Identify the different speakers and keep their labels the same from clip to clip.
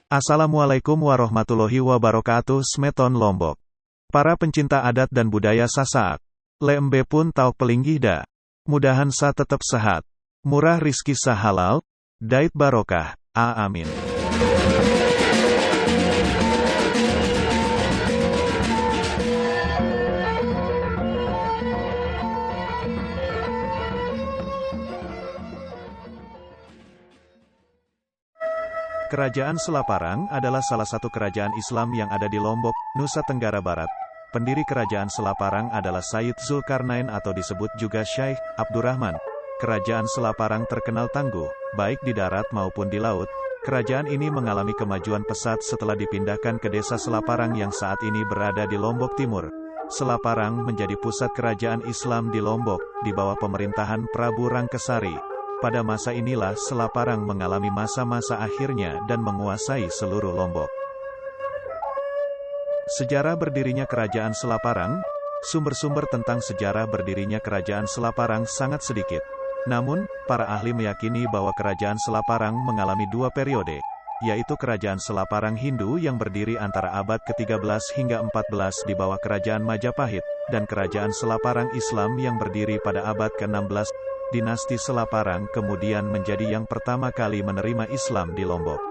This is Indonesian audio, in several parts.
Speaker 1: Assalamualaikum warahmatullahi wabarakatuh. Smeton Lombok. Para pencinta adat dan budaya Sasak. Lembe pun tauk pelinggih da. Mudahan sa tetap sehat. Murah rizki sa halal. Dait barokah. Amin. Kerajaan Selaparang adalah salah satu kerajaan Islam yang ada di Lombok, Nusa Tenggara Barat. Pendiri kerajaan Selaparang adalah Sayyid Zulkarnain atau disebut juga Syekh Abdurrahman. Kerajaan Selaparang terkenal tangguh, baik di darat maupun di laut. Kerajaan ini mengalami kemajuan pesat setelah dipindahkan ke desa Selaparang yang saat ini berada di Lombok Timur. Selaparang menjadi pusat kerajaan Islam di Lombok, di bawah pemerintahan Prabu Rangkesari. Pada masa inilah Selaparang mengalami masa-masa akhirnya dan menguasai seluruh Lombok. Sejarah berdirinya Kerajaan Selaparang. Sumber-sumber tentang sejarah berdirinya Kerajaan Selaparang sangat sedikit. Namun, para ahli meyakini bahwa Kerajaan Selaparang mengalami dua periode, yaitu Kerajaan Selaparang Hindu yang berdiri antara abad ke-13 hingga 14 di bawah Kerajaan Majapahit, dan Kerajaan Selaparang Islam yang berdiri pada abad ke-16. Dinasti Selaparang kemudian menjadi yang pertama kali menerima Islam di Lombok.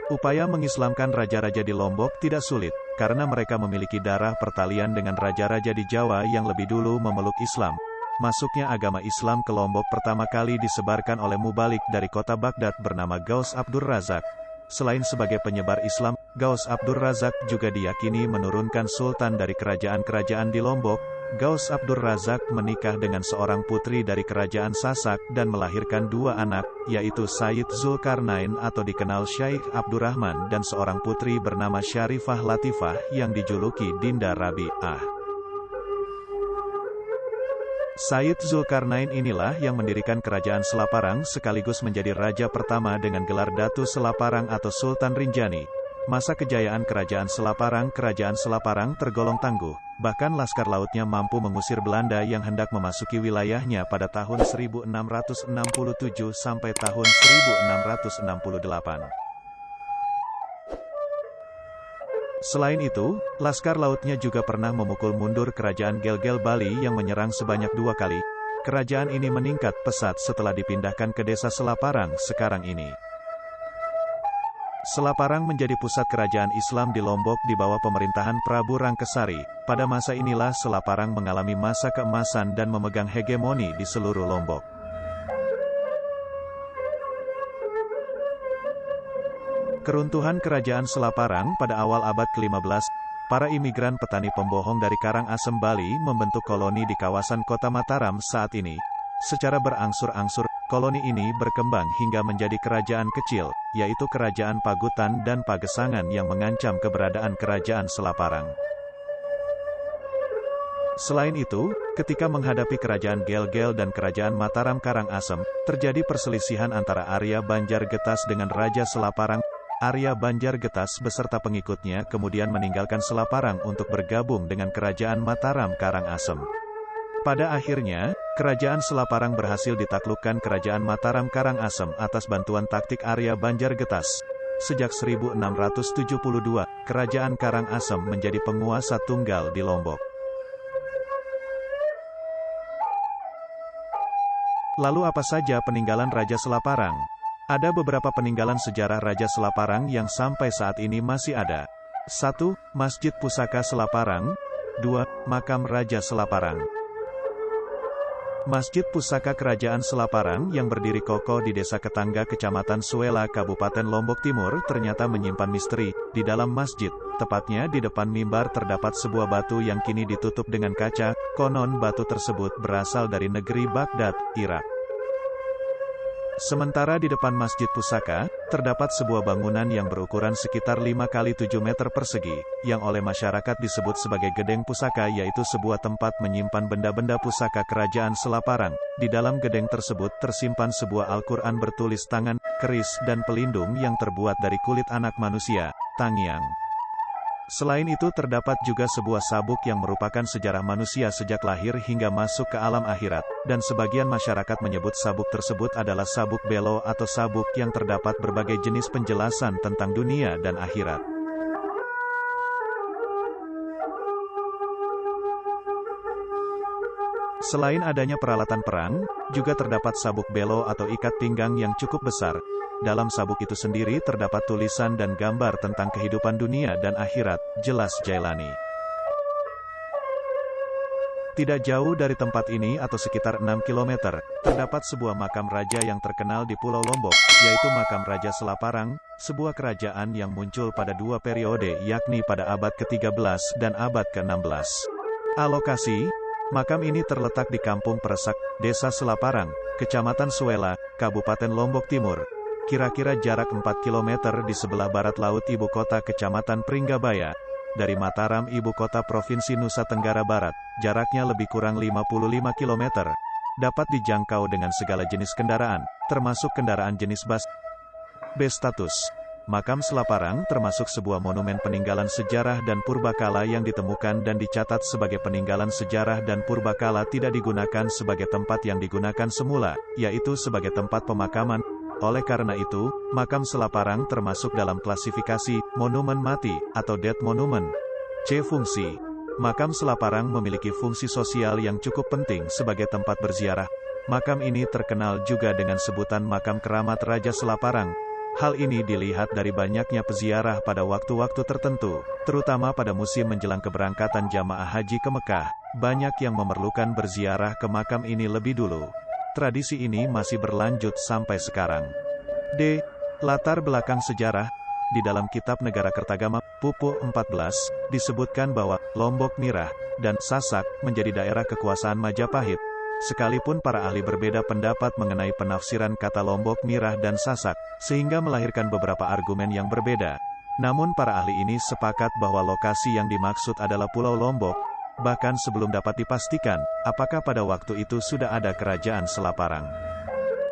Speaker 1: Upaya mengislamkan raja-raja di Lombok tidak sulit, karena mereka memiliki darah pertalian dengan raja-raja di Jawa yang lebih dulu memeluk Islam. Masuknya agama Islam ke Lombok pertama kali disebarkan oleh mubalik dari kota Baghdad bernama Ghaus Abdur Razak. Selain sebagai penyebar Islam, Ghaus Abdur Razak juga diyakini menurunkan sultan dari kerajaan-kerajaan di Lombok. Ghaus Abdur Razak menikah dengan seorang putri dari kerajaan Sasak dan melahirkan dua anak, yaitu Sayyid Zulkarnain atau dikenal Syekh Abdurrahman dan seorang putri bernama Syarifah Latifah yang dijuluki Dinda Rabi'ah. Sayyid Zulkarnain inilah yang mendirikan kerajaan Selaparang sekaligus menjadi raja pertama dengan gelar Datu Selaparang atau Sultan Rinjani. Masa kejayaan Kerajaan Selaparang tergolong tangguh, bahkan laskar lautnya mampu mengusir Belanda yang hendak memasuki wilayahnya pada tahun 1667 sampai tahun 1668. Selain itu, laskar lautnya juga pernah memukul mundur Kerajaan Gel-Gel Bali yang menyerang sebanyak 2 kali. Kerajaan ini meningkat pesat setelah dipindahkan ke desa Selaparang sekarang ini. Selaparang menjadi pusat kerajaan Islam di Lombok di bawah pemerintahan Prabu Rangkesari. Pada masa inilah Selaparang mengalami masa keemasan dan memegang hegemoni di seluruh Lombok. Keruntuhan Kerajaan Selaparang pada awal abad ke-15, para imigran petani pembohong dari Karangasem, Bali membentuk koloni di kawasan kota Mataram saat ini. Secara berangsur-angsur, koloni ini berkembang hingga menjadi kerajaan kecil, yaitu Kerajaan Pagutan dan Pagesangan yang mengancam keberadaan Kerajaan Selaparang. Selain itu, ketika menghadapi Kerajaan Gel-Gel dan Kerajaan Mataram Karangasem, terjadi perselisihan antara Arya Banjargetas dengan Raja Selaparang. Arya Banjargetas beserta pengikutnya kemudian meninggalkan Selaparang untuk bergabung dengan Kerajaan Mataram Karangasem. Pada akhirnya, Kerajaan Selaparang berhasil ditaklukkan Kerajaan Mataram Karangasem atas bantuan taktik Arya Banjargetas. Sejak 1672, Kerajaan Karangasem menjadi penguasa tunggal di Lombok. Lalu apa saja peninggalan Raja Selaparang? Ada beberapa peninggalan sejarah Raja Selaparang yang sampai saat ini masih ada. 1. Masjid Pusaka Selaparang. 2. Makam Raja Selaparang. Masjid Pusaka Kerajaan Selaparang yang berdiri kokoh di Desa Ketangga Kecamatan Suela Kabupaten Lombok Timur ternyata menyimpan misteri. Di dalam masjid, tepatnya di depan mimbar terdapat sebuah batu yang kini ditutup dengan kaca. Konon batu tersebut berasal dari negeri Baghdad, Irak. Sementara di depan Masjid Pusaka, terdapat sebuah bangunan yang berukuran sekitar 5 x 7 meter persegi, yang oleh masyarakat disebut sebagai Gedeng Pusaka, yaitu sebuah tempat menyimpan benda-benda pusaka Kerajaan Selaparang. Di dalam gedeng tersebut tersimpan sebuah Al-Quran bertulis tangan, keris dan pelindung yang terbuat dari kulit anak manusia, Tangyang. Selain itu terdapat juga sebuah sabuk yang merupakan sejarah manusia sejak lahir hingga masuk ke alam akhirat, dan sebagian masyarakat menyebut sabuk tersebut adalah sabuk belo atau sabuk yang terdapat berbagai jenis penjelasan tentang dunia dan akhirat. Selain adanya peralatan perang, juga terdapat sabuk belo atau ikat pinggang yang cukup besar. Dalam sabuk itu sendiri terdapat tulisan dan gambar tentang kehidupan dunia dan akhirat, jelas Jailani. Tidak jauh dari tempat ini atau sekitar 6 km, terdapat sebuah makam raja yang terkenal di Pulau Lombok, yaitu makam Raja Selaparang, sebuah kerajaan yang muncul pada dua periode yakni pada abad ke-13 dan abad ke-16. Alokasi: makam ini terletak di Kampung Peresak, Desa Selaparang, Kecamatan Suela, Kabupaten Lombok Timur. Kira-kira jarak 4 km di sebelah barat laut ibu kota Kecamatan Pringgabaya. Dari Mataram ibu kota Provinsi Nusa Tenggara Barat, jaraknya lebih kurang 55 km. Dapat dijangkau dengan segala jenis kendaraan, termasuk kendaraan jenis bus. B-status: makam Selaparang termasuk sebuah monumen peninggalan sejarah dan purbakala yang ditemukan dan dicatat sebagai peninggalan sejarah dan purbakala, tidak digunakan sebagai tempat yang digunakan semula, yaitu sebagai tempat pemakaman. Oleh karena itu, makam Selaparang termasuk dalam klasifikasi monumen mati atau dead monument. C. Fungsi: makam Selaparang memiliki fungsi sosial yang cukup penting sebagai tempat berziarah. Makam ini terkenal juga dengan sebutan makam keramat Raja Selaparang. Hal ini dilihat dari banyaknya peziarah pada waktu-waktu tertentu, terutama pada musim menjelang keberangkatan jamaah haji ke Mekah. Banyak yang memerlukan berziarah ke makam ini lebih dulu. Tradisi ini masih berlanjut sampai sekarang. D. Latar belakang sejarah: di dalam Kitab Negara Kertagama, Pupuh 14, disebutkan bahwa Lombok Nirah dan Sasak menjadi daerah kekuasaan Majapahit. Sekalipun para ahli berbeda pendapat mengenai penafsiran kata Lombok Nirah dan Sasak, sehingga melahirkan beberapa argumen yang berbeda. Namun para ahli ini sepakat bahwa lokasi yang dimaksud adalah Pulau Lombok. Bahkan sebelum dapat dipastikan, apakah pada waktu itu sudah ada kerajaan Selaparang.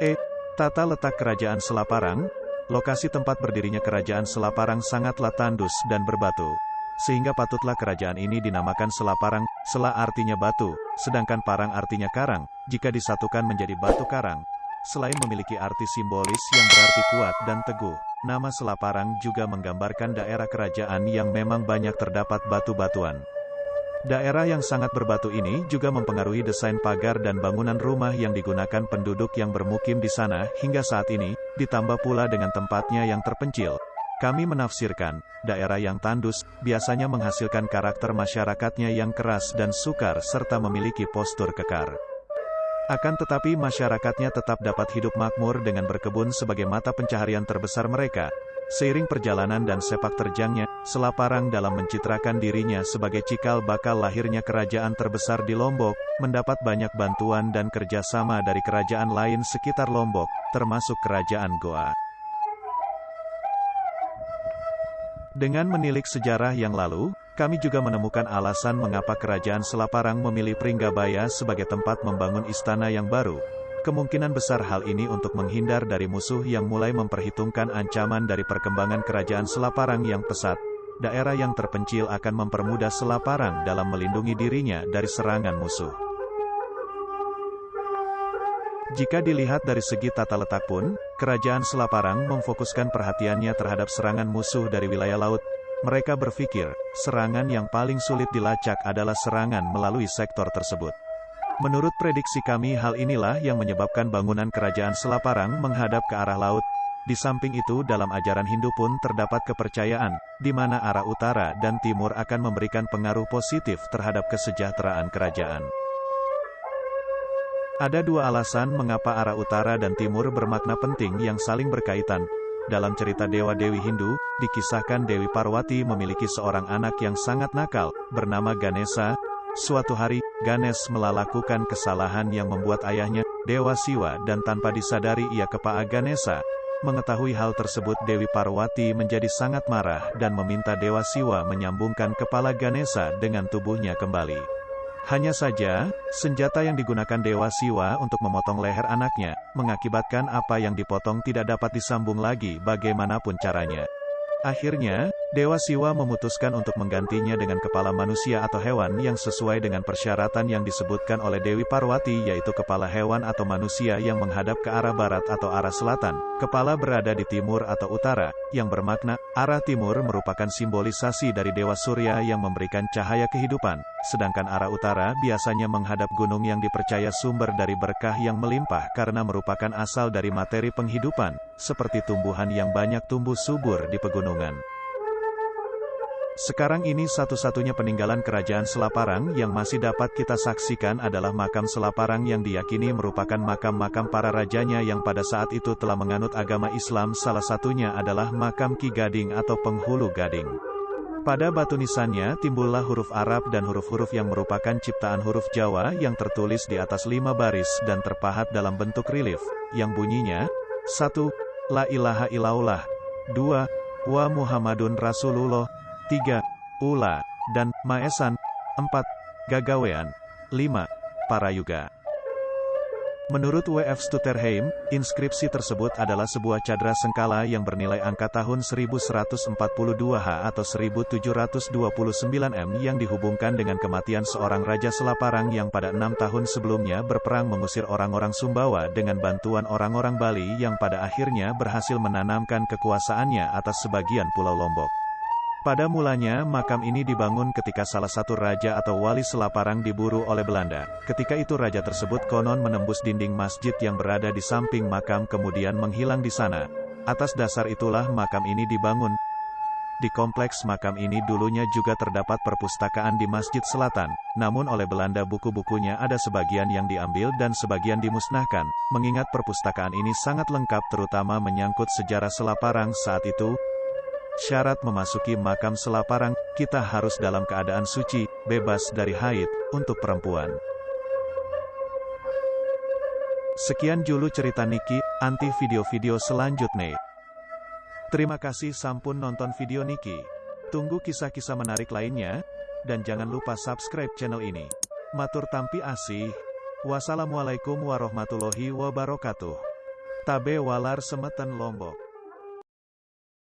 Speaker 1: E. Tata letak kerajaan Selaparang: lokasi tempat berdirinya kerajaan Selaparang sangatlah tandus dan berbatu, sehingga patutlah kerajaan ini dinamakan Selaparang. Sela artinya batu, sedangkan parang artinya karang, jika disatukan menjadi batu karang. Selain memiliki arti simbolis yang berarti kuat dan teguh, nama Selaparang juga menggambarkan daerah kerajaan yang memang banyak terdapat batu-batuan. Daerah yang sangat berbatu ini juga mempengaruhi desain pagar dan bangunan rumah yang digunakan penduduk yang bermukim di sana hingga saat ini, ditambah pula dengan tempatnya yang terpencil. Kami menafsirkan, daerah yang tandus biasanya menghasilkan karakter masyarakatnya yang keras dan sukar serta memiliki postur kekar. Akan tetapi masyarakatnya tetap dapat hidup makmur dengan berkebun sebagai mata pencaharian terbesar mereka. Seiring perjalanan dan sepak terjangnya, Selaparang dalam mencitrakan dirinya sebagai cikal bakal lahirnya kerajaan terbesar di Lombok, mendapat banyak bantuan dan kerjasama dari kerajaan lain sekitar Lombok, termasuk kerajaan Goa. Dengan menilik sejarah yang lalu, kami juga menemukan alasan mengapa kerajaan Selaparang memilih Pringgabaya sebagai tempat membangun istana yang baru. Kemungkinan besar hal ini untuk menghindar dari musuh yang mulai memperhitungkan ancaman dari perkembangan kerajaan Selaparang yang pesat. Daerah yang terpencil akan mempermudah Selaparang dalam melindungi dirinya dari serangan musuh. Jika dilihat dari segi tata letak pun, kerajaan Selaparang memfokuskan perhatiannya terhadap serangan musuh dari wilayah laut. Mereka berpikir, serangan yang paling sulit dilacak adalah serangan melalui sektor tersebut. Menurut prediksi kami, hal inilah yang menyebabkan bangunan kerajaan Selaparang menghadap ke arah laut. Di samping itu, dalam ajaran Hindu pun terdapat kepercayaan, di mana arah utara dan timur akan memberikan pengaruh positif terhadap kesejahteraan kerajaan. Ada dua alasan mengapa arah utara dan timur bermakna penting yang saling berkaitan. Dalam cerita Dewa-Dewi Hindu, dikisahkan Dewi Parwati memiliki seorang anak yang sangat nakal, bernama Ganesha. Suatu hari, Ganesh melakukan kesalahan yang membuat ayahnya, Dewa Siwa, dan tanpa disadari ia kepa'a Ganesha. Mengetahui hal tersebut, Dewi Parwati menjadi sangat marah dan meminta Dewa Siwa menyambungkan kepala Ganesha dengan tubuhnya kembali. Hanya saja, senjata yang digunakan Dewa Siwa untuk memotong leher anaknya, mengakibatkan apa yang dipotong tidak dapat disambung lagi bagaimanapun caranya. Akhirnya, Dewa Siwa memutuskan untuk menggantinya dengan kepala manusia atau hewan yang sesuai dengan persyaratan yang disebutkan oleh Dewi Parwati, yaitu kepala hewan atau manusia yang menghadap ke arah barat atau arah selatan. Kepala berada di timur atau utara, yang bermakna, arah timur merupakan simbolisasi dari Dewa Surya yang memberikan cahaya kehidupan, sedangkan arah utara biasanya menghadap gunung yang dipercaya sumber dari berkah yang melimpah karena merupakan asal dari materi penghidupan, seperti tumbuhan yang banyak tumbuh subur di pegunungan. Sekarang ini satu-satunya peninggalan kerajaan Selaparang yang masih dapat kita saksikan adalah makam Selaparang yang diyakini merupakan makam-makam para rajanya yang pada saat itu telah menganut agama Islam. Salah satunya adalah makam Ki Gading atau Penghulu Gading. Pada batu nisannya timbullah huruf Arab dan huruf-huruf yang merupakan ciptaan huruf Jawa yang tertulis di atas 5 baris dan terpahat dalam bentuk relief, yang bunyinya, 1. La ilaha illallah, 2. Wa Muhammadun Rasulullah, 3. Ula, dan Maesan, 4. Gagawean, 5. Parayuga. Menurut W.F. Stutterheim, inskripsi tersebut adalah sebuah cadra sengkala yang bernilai angka tahun 1142H atau 1729 M yang dihubungkan dengan kematian seorang Raja Selaparang yang pada 6 tahun sebelumnya berperang mengusir orang-orang Sumbawa dengan bantuan orang-orang Bali yang pada akhirnya berhasil menanamkan kekuasaannya atas sebagian Pulau Lombok. Pada mulanya makam ini dibangun ketika salah satu raja atau wali Selaparang diburu oleh Belanda. Ketika itu raja tersebut konon menembus dinding masjid yang berada di samping makam kemudian menghilang di sana. Atas dasar itulah makam ini dibangun. Di kompleks makam ini dulunya juga terdapat perpustakaan di Masjid Selatan, namun oleh Belanda buku-bukunya ada sebagian yang diambil dan sebagian dimusnahkan. Mengingat perpustakaan ini sangat lengkap terutama menyangkut sejarah Selaparang saat itu, syarat memasuki makam Selaparang, kita harus dalam keadaan suci, bebas dari haid, untuk perempuan. Sekian dulu cerita Niki, anti video-video selanjutnya. Terima kasih sampun nonton video Niki. Tunggu kisah-kisah menarik lainnya, dan jangan lupa subscribe channel ini. Matur tampi asih. Wassalamualaikum warahmatullahi wabarakatuh. Tabe walar Semeton Lombok.